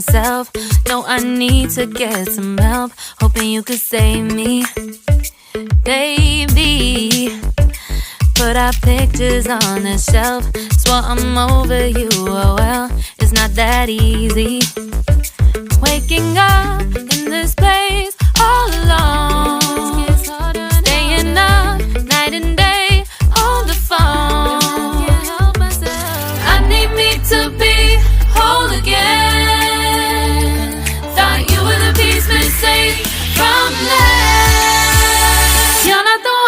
myself. No, I need to get some help. Hoping you could save me, baby. Put our pictures on the shelf. Swore I'm over you, oh well, it's not that easy. Waking up in this place all alone, staying up night and day on the phone. I need me to be whole again. Thought you were the piece missing from that. You're not the one.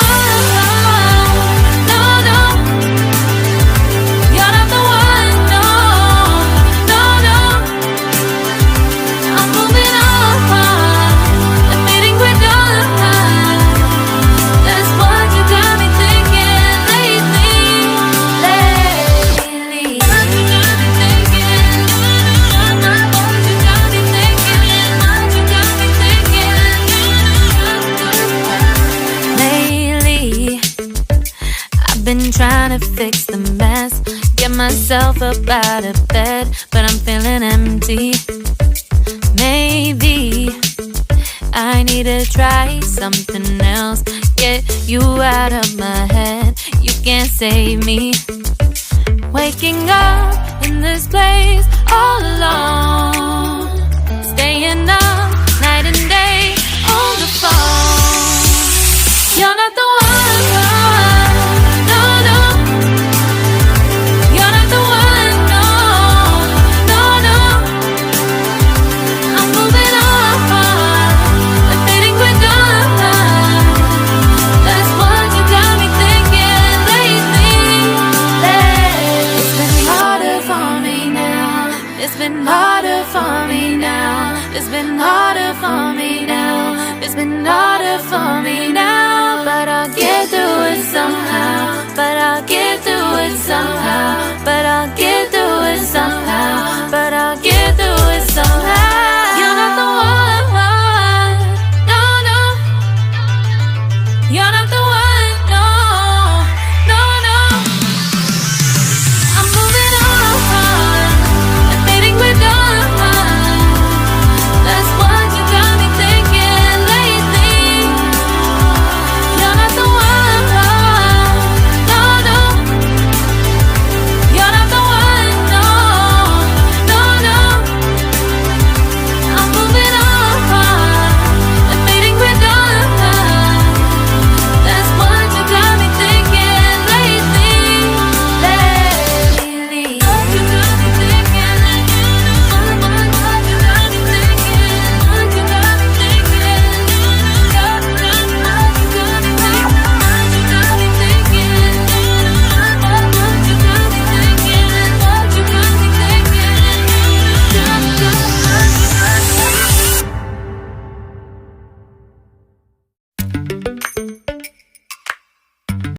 Been trying to fix the mess, get myself up out of bed, but I'm feeling empty. Maybe I need to try something else. Get you out of my head, you can't save me. Waking up in this place all alone, staying up night and day on the phone. You're not the one. It's been harder for me now. It's been harder for me now. It's been harder for me now. But I'll get through it somehow. But I'll get through it somehow. But I'll get through it somehow. But